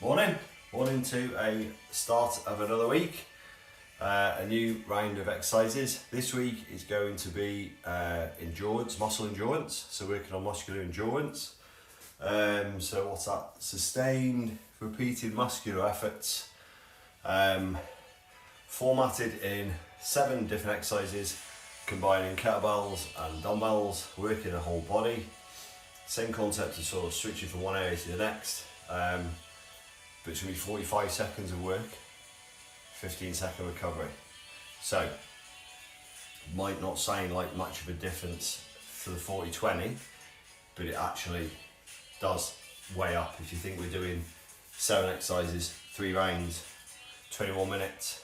Morning to a start of another week, a new round of exercises. This week is going to be endurance, muscle endurance, so working on muscular endurance. So what's that? Sustained, repeated muscular efforts, formatted in 7 different exercises, combining kettlebells and dumbbells, working the whole body. Same concept as sort of switching from one area to the next. But it's going to be 45 seconds of work, 15-second recovery. So, might not sound like much of a difference for the 40-20, but it actually does weigh up. If you think we're doing 7 exercises, 3 rounds, 21 minutes,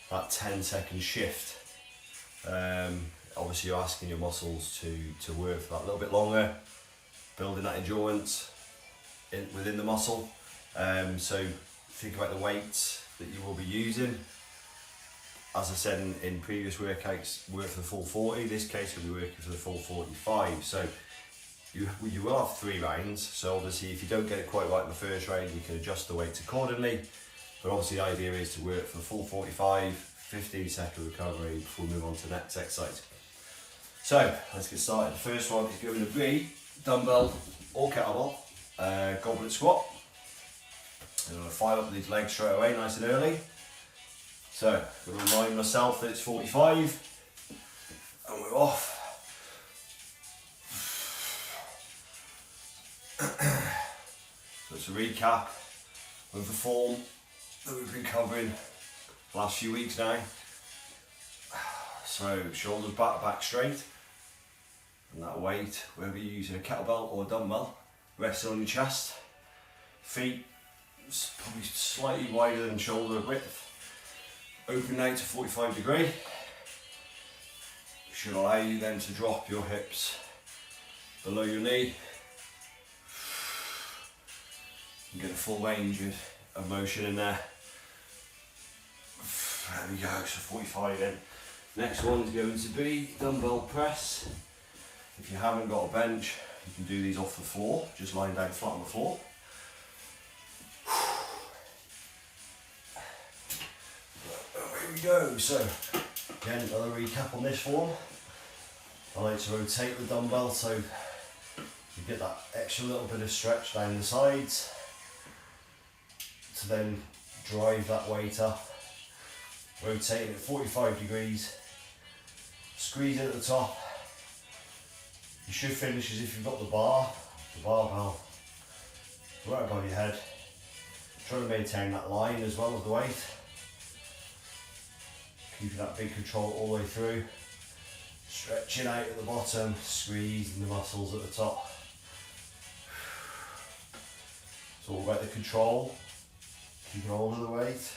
that 10-second shift, obviously you're asking your muscles to work for that little bit longer, building that endurance within the muscle. So think about the weights that you will be using. As I said in previous workouts, work for the full 40. This case we'll be working for the full 45. So you will have 3 rounds. So obviously if you don't get it quite right in the first round, you can adjust the weights accordingly. But obviously the idea is to work for the full 45, 15-second recovery before we move on to the next exercise. So let's get started. The first one is going to be dumbbell or kettlebell, goblet squat. I'm going to fire up these legs straight away, nice and early. So, I'm going to remind myself that it's 45, and we're off. So it's a recap of the form that we've been covering the last few weeks now. So, shoulders back straight, and that weight, whether you're using a kettlebell or a dumbbell, resting on your chest, feet probably slightly wider than shoulder width, open out to 45 degree. Should allow you then to drop your hips below your knee and get a full range of motion in there. There we go, so 45 in. Next one is going to be dumbbell press. If you haven't got a bench, you can do these off the floor, just lying down flat on the floor. Here we go. So again, another recap on this form. I like to rotate the dumbbell so you get that extra little bit of stretch down the sides to then drive that weight up. Rotating at 45 degrees, squeeze it at the top. You should finish as if you've got the barbell right above your head. Try to maintain that line as well as the weight. Keeping that big control all the way through. Stretching out at the bottom, squeezing the muscles at the top. It's all about the control. Keeping hold of the weight.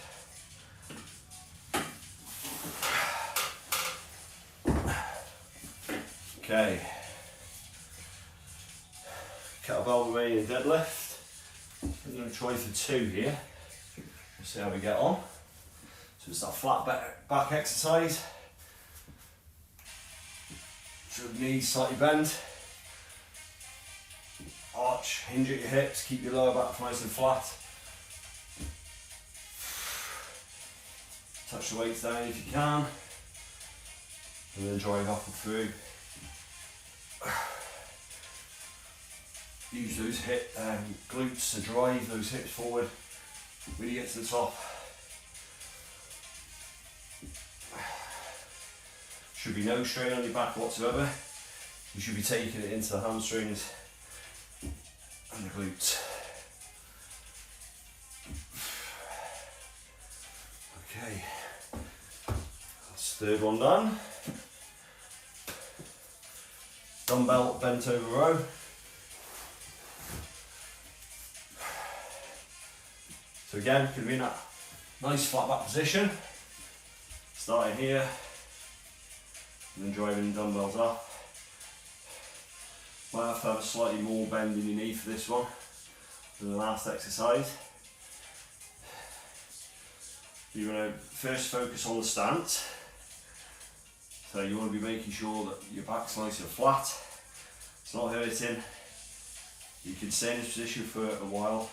Okay. Kettlebell remaining deadlift. I'm going to try for 2 here. We'll see how we get on. So it's that flat back exercise. So knees slightly bend. Arch, hinge at your hips, keep your lower back nice and flat. Touch the weights down if you can. And then drive up and through. Use those glutes to drive those hips forward when you get to the top. Should be no strain on your back whatsoever. You should be taking it into the hamstrings and the glutes. Okay, that's the 3rd one done. Dumbbell bent over row. So again, going to be in that nice flat back position. Starting here, and then driving the dumbbells up. Might have to have a slightly more bend in your knee for this one than the last exercise. You're going to first focus on the stance. So you want to be making sure that your back's nice and flat. It's not hurting. You can stay in this position for a while.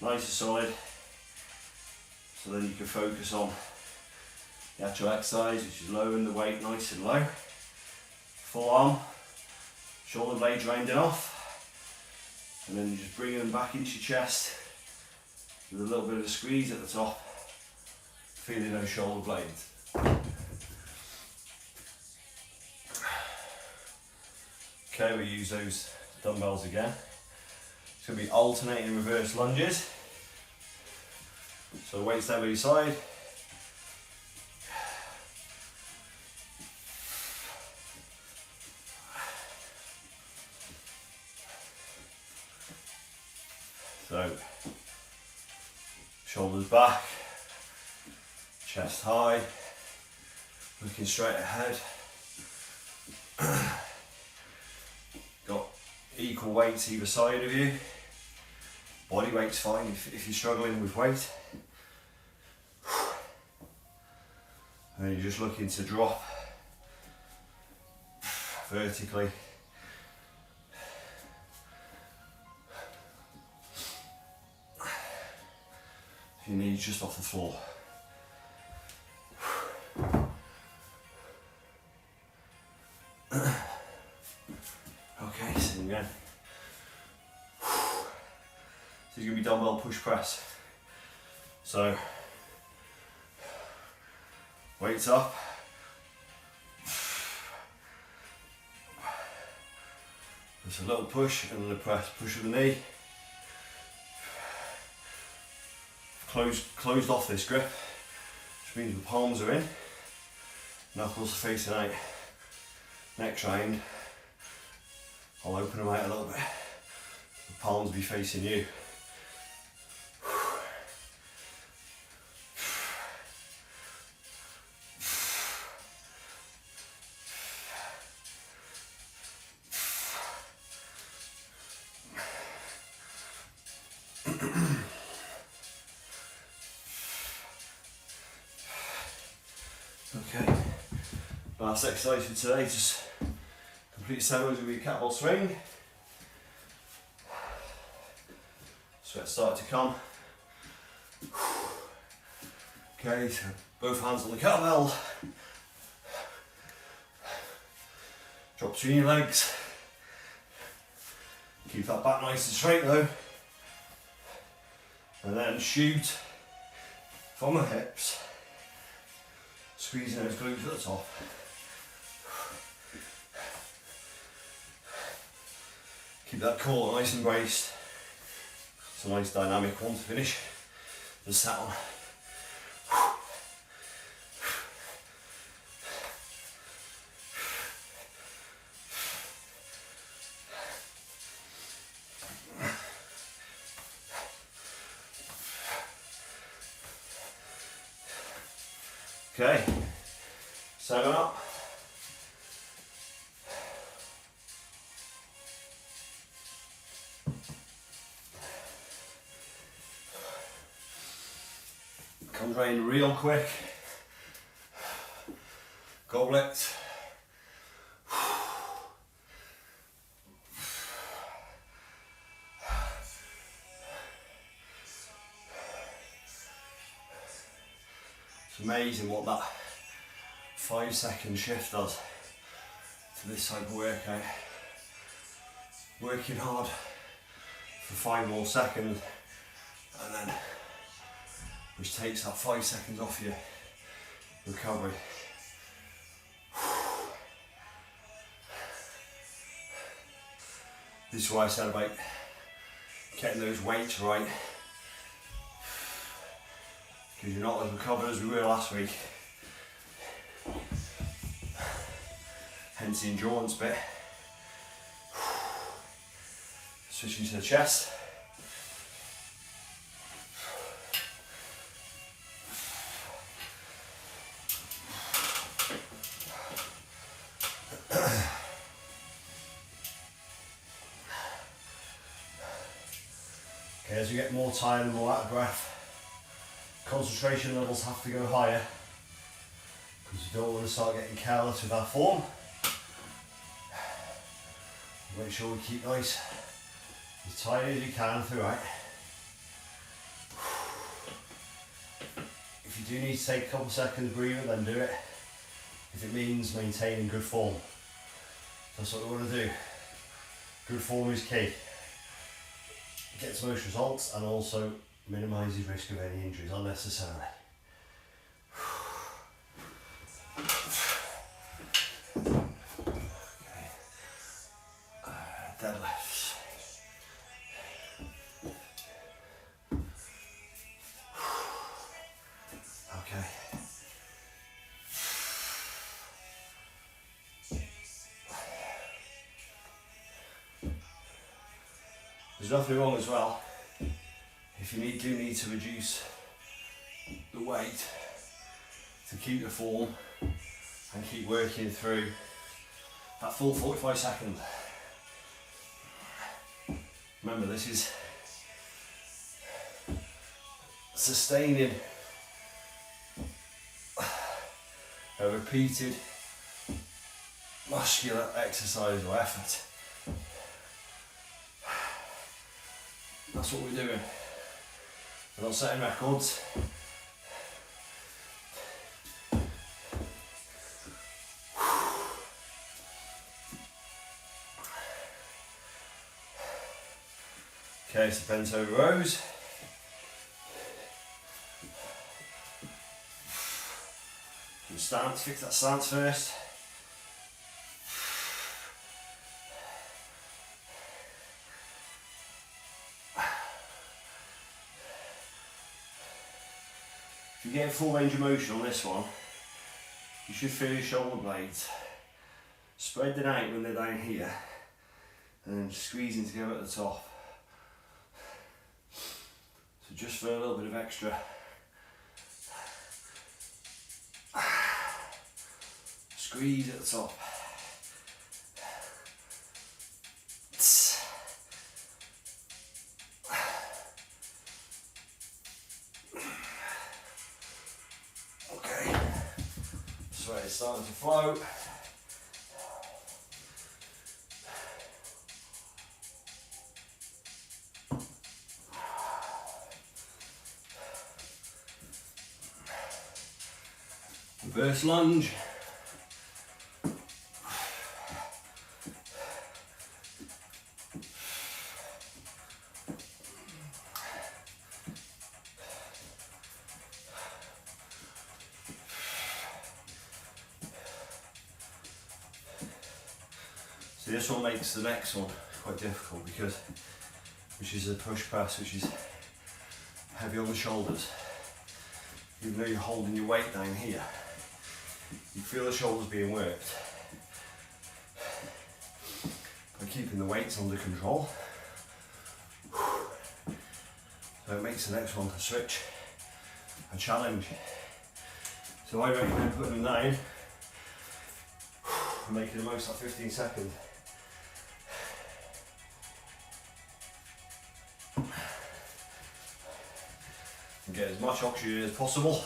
nice and solid, so then you can focus on the actual exercise, which is lowering the weight nice and low. Full arm, shoulder blades rounding off, and then you just bring them back into your chest with a little bit of a squeeze at the top, feeling those shoulder blades. Okay, we use those dumbbells again. It's going to be alternating reverse lunges. So weights down by your side. So, shoulders back, chest high, looking straight ahead. Got equal weights either side of you. Body weight's fine if you're struggling with weight. And then you're just looking to drop vertically. Your knees just off the floor. Okay, same again. This is going to be dumbbell push press. So, weights up. Just a little push and then a press. Push with the knee. Closed off this grip, which means the palms are in, knuckles are facing out. Next round, I'll open them out a little bit, the palms will be facing you. Okay, last exercise for today, just complete 7 with your kettlebell swing. Sweat starting to come. Okay, so both hands on the kettlebell. Drop between your legs. Keep that back nice and straight though. And then shoot from the hips. Squeezing those glutes at the top. Keep that core nice and braced. It's a nice dynamic one to finish. Just sat on. Okay, 7 up. Comes round real quick. Goblet. It's amazing what that 5-second shift does to this type of workout. Working hard for 5 more seconds, and then which takes that 5 seconds off your recovery. This is why I said about getting those weights right, because you're not as recovered as we were last week. Hence the endurance bit. Switching to the chest. Okay, as you get more tired and more out of breath, concentration levels have to go higher, because you don't want to start getting careless with that form. Make sure we keep nice as tight as you can throughout. If you do need to take a couple seconds breather, then do it. If it means maintaining good form, that's what we want to do. Good form is key. Gets most results and also minimises risk of any injuries unnecessarily. Deadlifts. Okay. There's nothing wrong as well if you do need to reduce the weight to keep the form and keep working through that full 45 seconds. Remember, this is sustaining a repeated muscular exercise or effort. That's what we're doing. We're not setting records. Okay, so bent over rows. Good stance, fix that stance first. If you get full range of motion on this one, you should feel your shoulder blades spreading out when they're down here and then squeezing together at the top. So just for a little bit of extra squeeze at the top. Okay, sweat is starting to flow. Reverse lunge. So this one makes the next one quite difficult which is a push press, which is heavy on the shoulders. Even though you're holding your weight down here, you feel the shoulders being worked by keeping the weights under control. So it makes the next one a switch, a challenge. So I recommend putting them down and making the most of 15 seconds. And get as much oxygen as possible.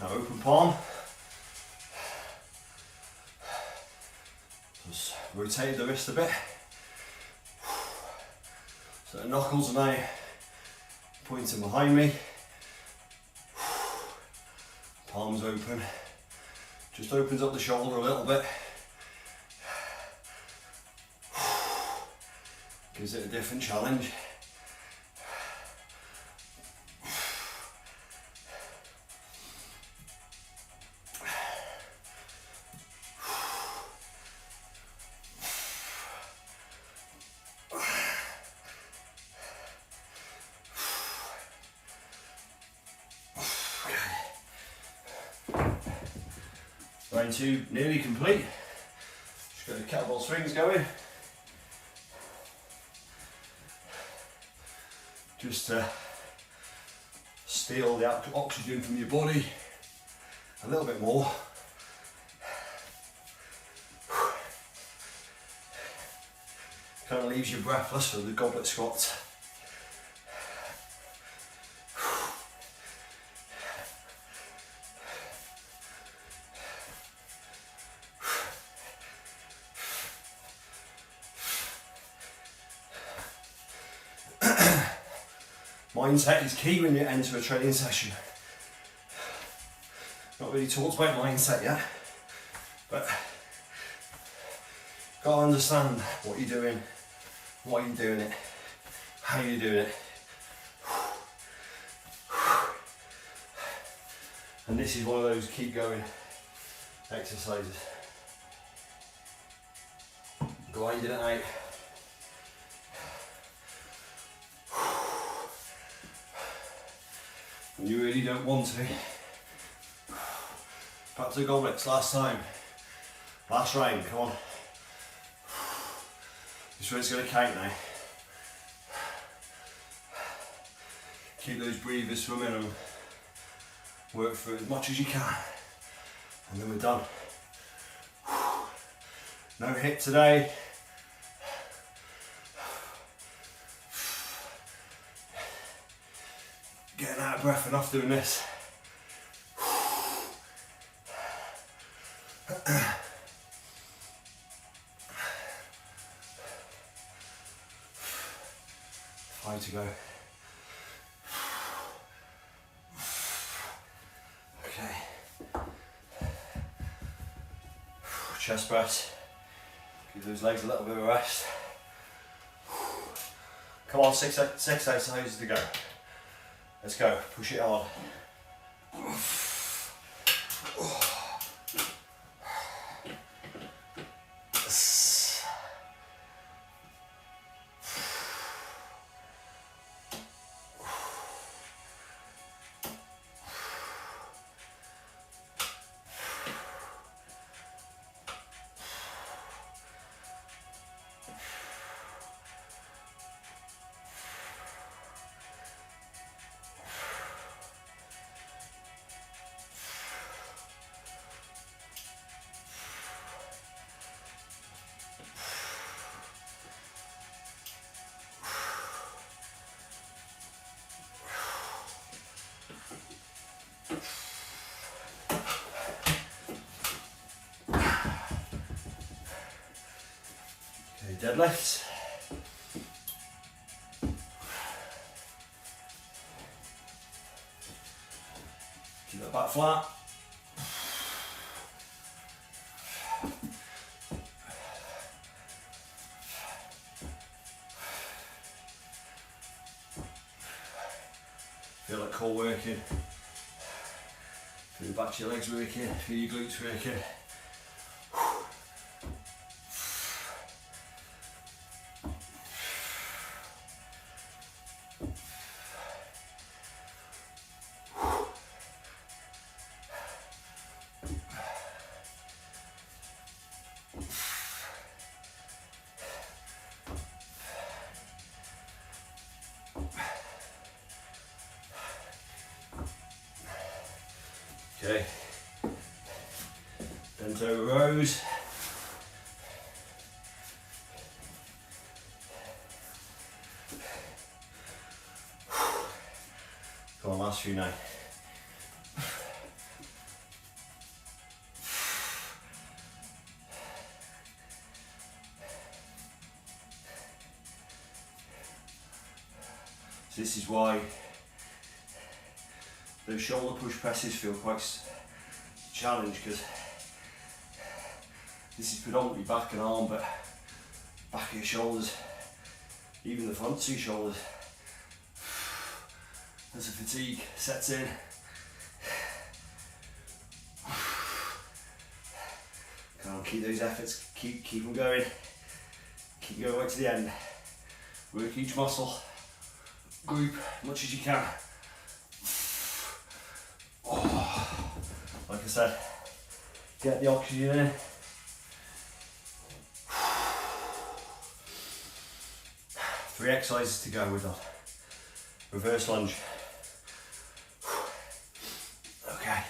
Now open palm. Just rotate the wrist a bit. So the knuckles are now pointing behind me. Palms open. Just opens up the shoulder a little bit. Gives it a different challenge. Round two nearly complete. Just got the kettlebell swings going. Just to steal the oxygen from your body a little bit more. Kind of leaves you breathless for the goblet squats. Mindset is key when you enter a training session. Not really talked about mindset yet, but gotta understand what you're doing, why you're doing it, how you're doing it. And this is one of those keep going exercises. Grinding it out. And you really don't want to. Back to the goblets last time. Last round, come on. This is where it's going to count now. Keep those breathers to a minimum. Work through as much as you can. And then we're done. No hit today. Getting out of breath enough doing this. Five to go. Okay. Chest press. Give those legs a little bit of rest. Come on, six exercises to go. Let's go, push it hard. Deadlifts. Keep that back flat. Feel that core working. Feel the back of your legs working. Feel your glutes working. Okay, bent over rows. Come on, last few now. So this is why those shoulder push presses feel quite challenged, because this is predominantly back and arm, but back of your shoulders, even the front two shoulders, as the fatigue sets in. Come on, keep those efforts, keep them going, keep going right to the end. Work each muscle group as much as you can. Like I said, get the oxygen in. Three exercises to go, we're done. Reverse lunge. Okay.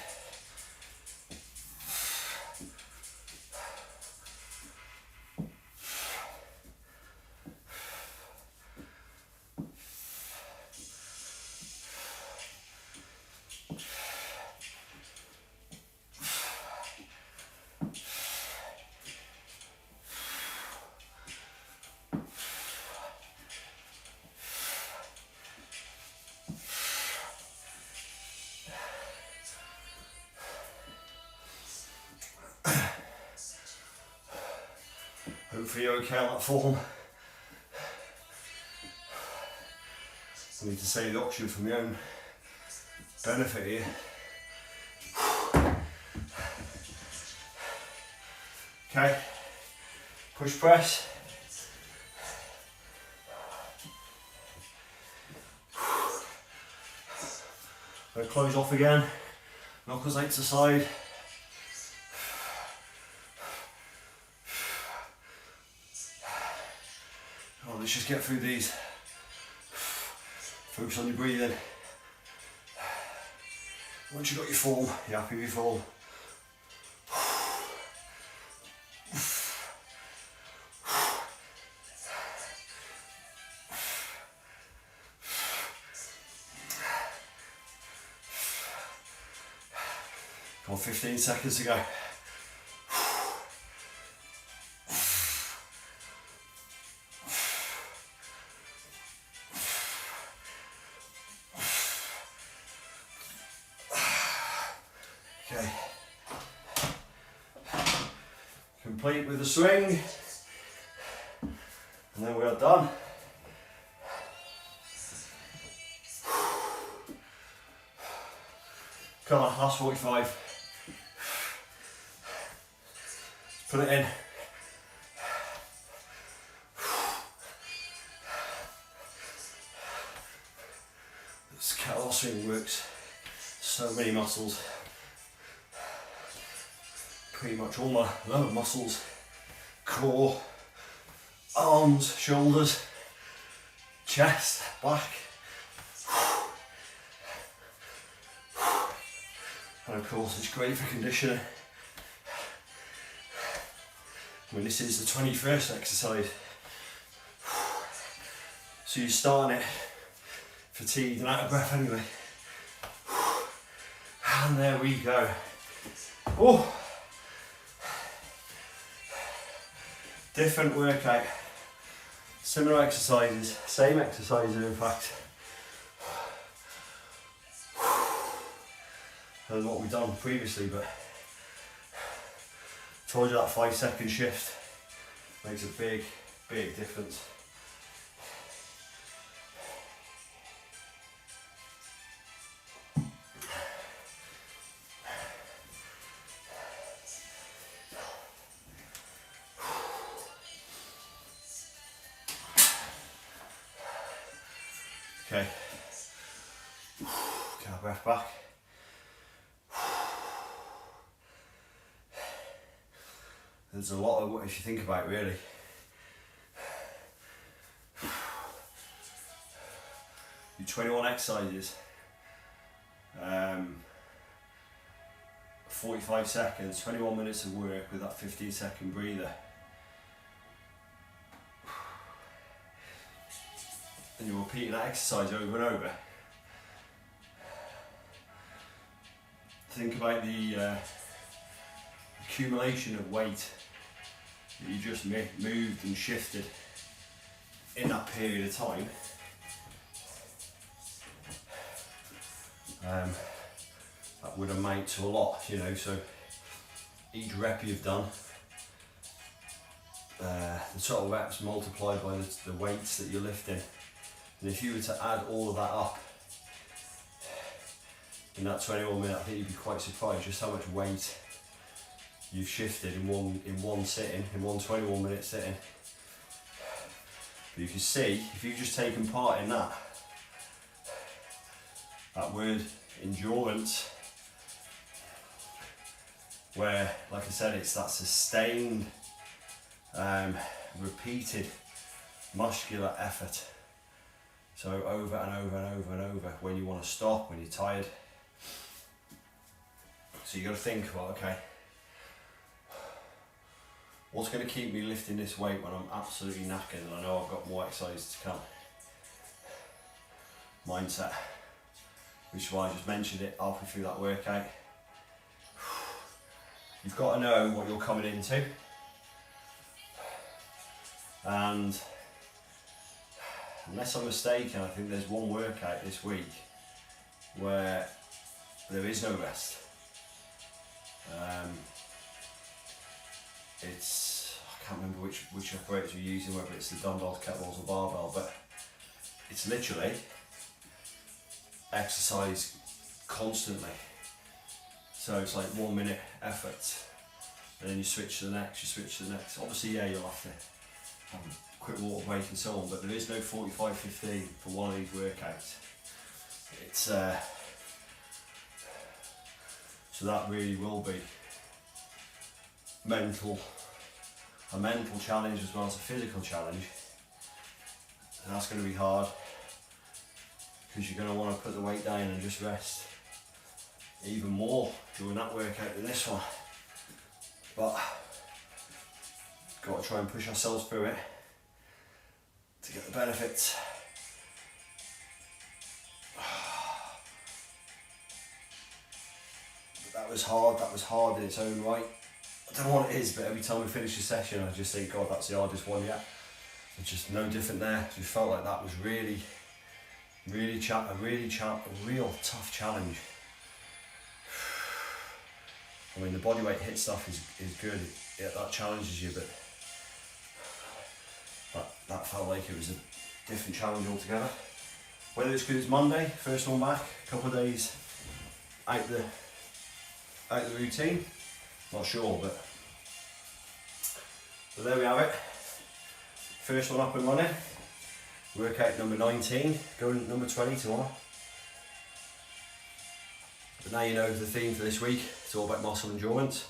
Hopefully you're okay on that form. I need to save the oxygen for my own benefit here. Okay, push press. Gonna close off again, knuckles out to side. Oh, let's just get through these. Focus on your breathing. Once you've got your form, you're happy with your form. Come on, 15 seconds to go. Okay. Complete with the swing. And then we are done. Come on, last 45. Put it in. This kettlebell swing works so many muscles. Pretty much all my lower muscles, core, arms, shoulders, chest, back. And of course it's great for conditioning. I mean, this is the 21st exercise. So you're starting it fatigued and out of breath anyway. And there we go. Oh, different workout. Similar exercises, same exercises in fact. Than what we've done previously, but told you that 5-second shift makes a big, big difference. Okay, get our breath back. There's a lot of what, if you think about it really. You 21 exercises, 45 seconds, 21 minutes of work with that 15-second breather. And you're repeating that exercise over and over. Think about the accumulation of weight that you just moved and shifted in that period of time. That would amount to a lot, you know, so each rep you've done, the total reps multiplied by the weights that you're lifting. And if you were to add all of that up in that 21 minutes, I think you'd be quite surprised just how much weight you've shifted in one sitting, in one 21 minute sitting. But you can see, if you've just taken part in that word endurance, where, like I said, it's that sustained, repeated muscular effort. So over and over and over and over, when you want to stop, when you're tired. So you got to think about, okay, what's going to keep me lifting this weight when I'm absolutely knackered and I know I've got more exercises to come? Mindset, which is why I just mentioned it halfway through that workout. You've got to know what you're coming into, and unless I'm mistaken, I think there's one workout this week where there is no rest. I can't remember which apparatus you're using, whether it's the dumbbells, kettlebells or barbell, but it's literally exercise constantly. So it's like 1 minute effort, and then you switch to the next, you switch to the next. Obviously, yeah, you'll have to have a quick water break and so on, but there is no 45-15 for one of these workouts. It's so that really will be a mental challenge as well as a physical challenge, and that's going to be hard because you're going to want to put the weight down and just rest even more during that workout than this one, but got to try and push ourselves through it to get the benefits. That was hard in its own right. I don't know what it is, but every time we finish a session I just think, God, that's the hardest one yet. It's just no different there. Just felt like that was really a real tough challenge. I mean, the bodyweight HIIT stuff is good, that challenges you, but that felt like it was a different challenge altogether. Whether it's because it's Monday, first one back, a couple of days out the routine, not sure, but there we have it. First one up and running. Workout number 19, going number 20 tomorrow. But now you know the theme for this week. It's all about muscle endurance.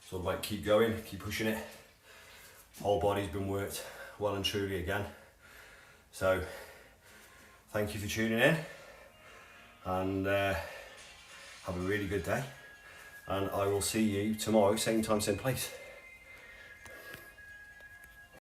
It's all about keep going, keep pushing it. Whole body's been worked well and truly again. So thank you for tuning in, and have a really good day. And I will see you tomorrow, same time, same place.